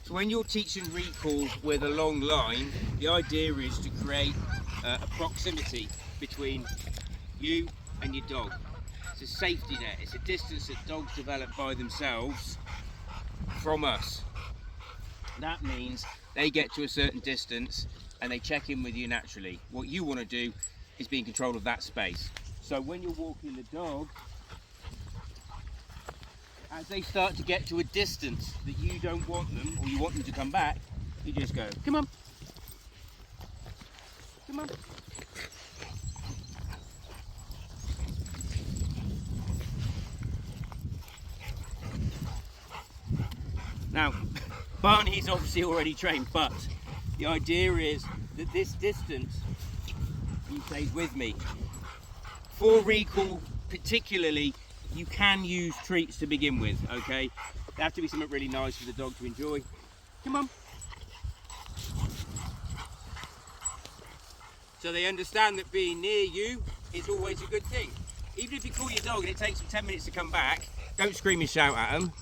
So when you're teaching recall with a long line, the idea is to create a proximity between you and your dog. It's a safety net, it's a distance that dogs develop by themselves from us. That means they get to a certain distance and they check in with you naturally. What you want to do is be in control of that space. So when you're walking the dog, as they start to get to a distance that you don't want them, or you want them to come back, you just go, come on, come on. Now, Barney's obviously already trained, but the idea is that this distance, he stays with me. For recall particularly, you can use treats to begin with, okay? They have to be something really nice for the dog to enjoy. Come on. So they understand that being near you is always a good thing. Even if you call your dog and it takes them 10 minutes to come back, don't scream and shout at them.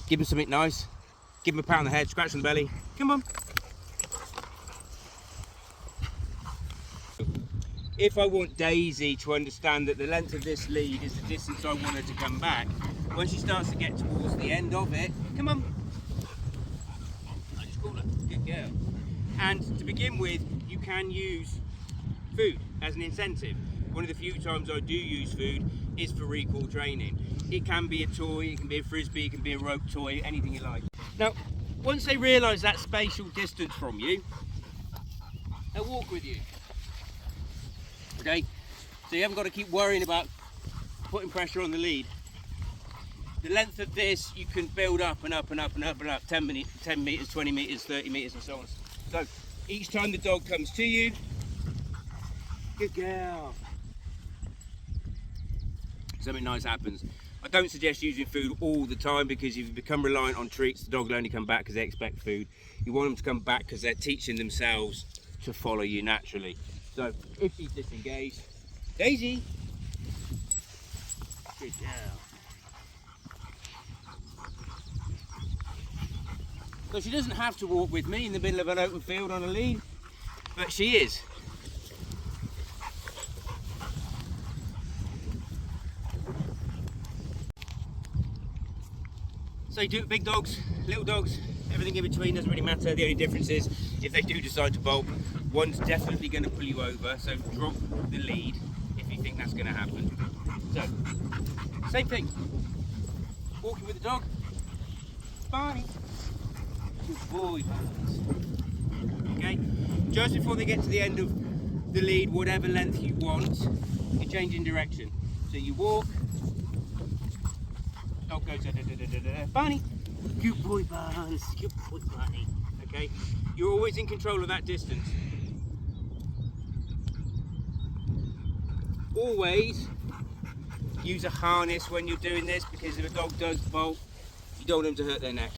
Give them something nice. Give them a pat on the head, scratch on the belly. Come on. If I want Daisy to understand that the length of this lead is the distance I want her to come back, when she starts to get towards the end of it, come on. I just call her, good girl. And to begin with, you can use food as an incentive. One of the few times I do use food is for recall training. It can be a toy, it can be a frisbee, it can be a rope toy, anything you like. Now, once they realise that spatial distance from you, they'll walk with you. Okay, so you haven't got to keep worrying about putting pressure on the lead. The length of this you can build up and up and up and up and up, 10 metres, 20 metres, 30 metres and so on. So each time the dog comes to you, good girl, something nice happens. I don't suggest using food all the time, because if you become reliant on treats, the dog will only come back because they expect food. You want them to come back because they're teaching themselves to follow you naturally. So if she's disengaged, Daisy, good girl. So she doesn't have to walk with me in the middle of an open field on a lead, but she is. So you do it big dogs, little dogs, everything in between, doesn't really matter. The only difference is if they do decide to bolt, one's definitely going to pull you over, so drop the lead if you think that's going to happen. So, same thing. Walking with the dog. Barney. Good boy, Barney. Okay, just before they get to the end of the lead, whatever length you want, you change in direction. So you walk, dog goes da da da da da da. Barney. Good boy, Barnes. Good boy, Barney. Okay, you're always in control of that distance. Always use a harness when you're doing this, because if a dog does bolt, you don't want them to hurt their neck.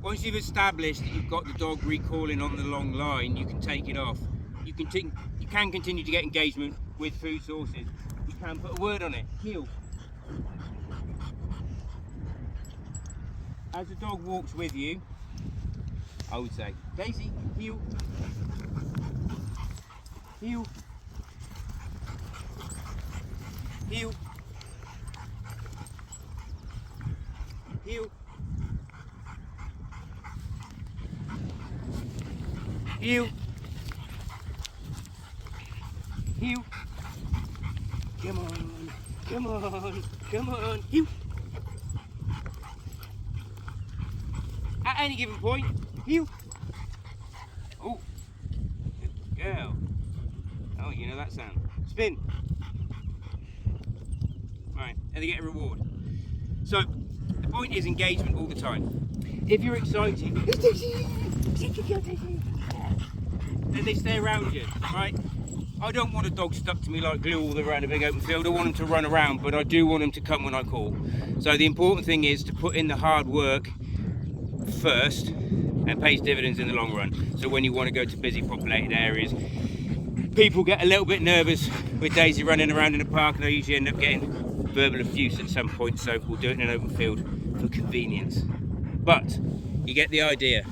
Once you've established that you've got the dog recalling on the long line, you can take it off. You can continue to get engagement with food sources. You can put a word on it, heel. As the dog walks with you, I would say, Daisy, heel, heel, heel, heel, heel, heel, come on, come on, come on, heel. At any given point, heel. Oh, good girl. Oh, you know that sound. Spin. Right, and they get a reward. So, the point is engagement all the time. If you're excited, then they stay around you, right? I don't want a dog stuck to me like glue all around a big open field. I want them to run around, but I do want them to come when I call. So the important thing is to put in the hard work first, and pays dividends in the long run. So when you want to go to busy populated areas, people get a little bit nervous with Daisy running around in the park, and I usually end up getting verbal abuse at some point, so we'll do it in an open field for convenience. But You get the idea.